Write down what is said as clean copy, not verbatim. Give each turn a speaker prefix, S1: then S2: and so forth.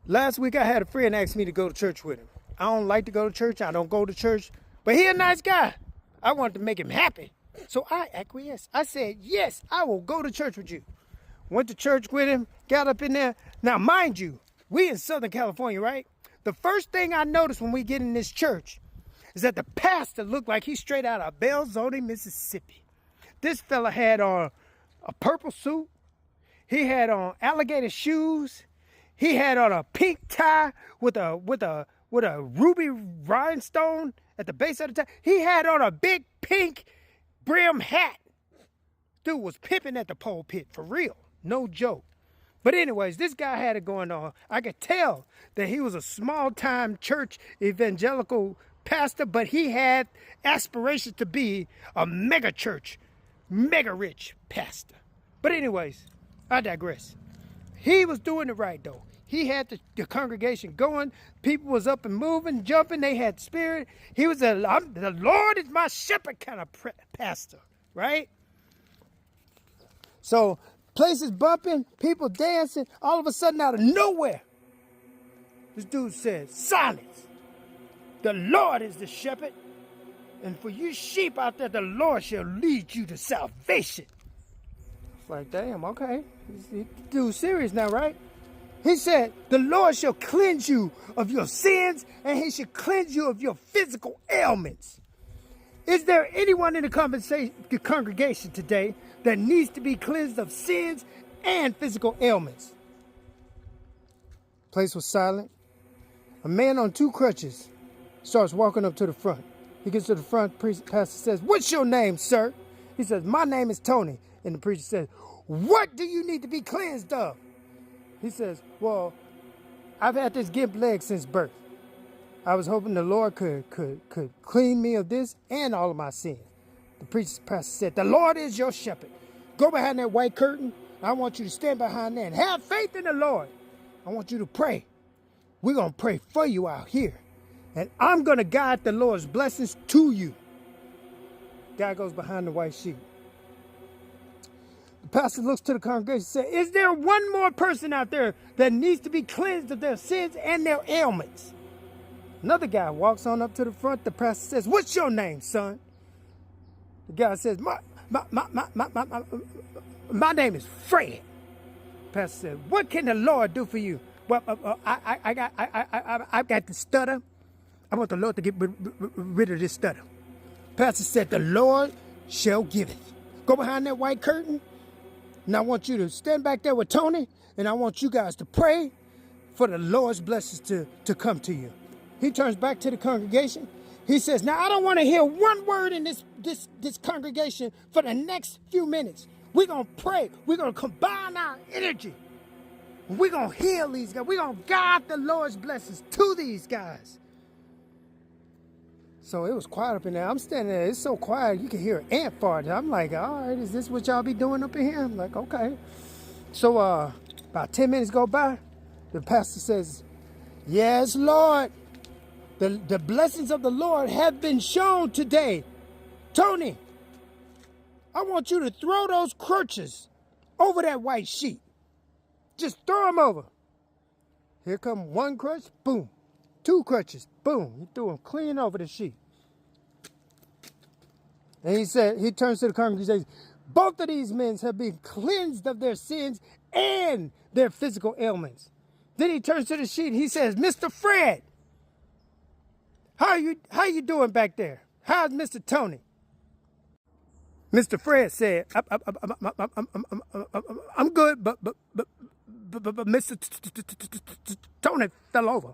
S1: Last week I had a friend ask me to go to church with him. I don't like to go to church. I don't go to church. But he a nice guy. I wanted to make him happy. So I acquiesced. I said, yes, I will go to church with you. Went to church with him, got up in there. Now, mind you, we in Southern California, right? The first thing I noticed when we get in this church is that the pastor looked like he's straight out of Belzoni, Mississippi. This fella had on a purple suit. He had on alligator shoes. He had on a pink tie with a ruby rhinestone at the base of the tie. He had on a big pink brim hat. Dude was pimping at the pulpit, for real. No joke. But anyways, this guy had it going on. I could tell that he was a small-time church evangelical pastor, but he had aspirations to be a mega church, mega rich pastor. But anyways, I digress. He was doing it right, though. He had the congregation going. People was up and moving, jumping. They had spirit. He was the Lord is my shepherd kind of pastor, right? So places bumping, people dancing. All of a sudden, out of nowhere, this dude said, silence. The Lord is the shepherd. And for you sheep out there, the Lord shall lead you to salvation. It's like, damn, okay. This dude's serious now, right? He said, the Lord shall cleanse you of your sins, and he shall cleanse you of your physical ailments. Is there anyone in the congregation today that needs to be cleansed of sins and physical ailments? Place was silent. A man on 2 crutches starts walking up to the front. He gets to the front, pastor says, what's your name, sir? He says, my name is Tony. And the preacher says, what do you need to be cleansed of? He says, well, I've had this gimp leg since birth. I was hoping the Lord could clean me of this and all of my sins. The pastor said, the Lord is your shepherd. Go behind that white curtain. I want you to stand behind there and have faith in the Lord. I want you to pray. We're going to pray for you out here. And I'm going to guide the Lord's blessings to you. Guy goes behind the white sheet. The pastor looks to the congregation and says, is there one more person out there that needs to be cleansed of their sins and their ailments? Another guy walks on up to the front. The pastor says, what's your name, son? The guy says, my name is Fred. The pastor said, what can the Lord do for you? Well, I got the stutter. I want the Lord to get rid of this stutter. Pastor said, the Lord shall give it. Go behind that white curtain. And I want you to stand back there with Tony. And I want you guys to pray for the Lord's blessings to come to you. He turns back to the congregation. He says, now I don't want to hear one word in this congregation for the next few minutes. We're going to pray. We're going to combine our energy. We're going to heal these guys. We're going to guide the Lord's blessings to these guys. So it was quiet up in there. I'm standing there. It's so quiet. You can hear an ant fart. I'm like, all right, is this what y'all be doing up in here? I'm like, okay. So about 10 minutes go by. The pastor says, yes, Lord. The blessings of the Lord have been shown today. Tony, I want you to throw those crutches over that white sheet. Just throw them over. Here come 1 crutch, boom. 2 crutches, boom. He threw them clean over the sheet. And he said, he turns to the congregation, both of these men have been cleansed of their sins and their physical ailments. Then he turns to the sheet. He says, Mr. Fred, how you doing back there? How's Mr. Tony? Mr. Fred said, I'm good, but Mr. Tony fell over.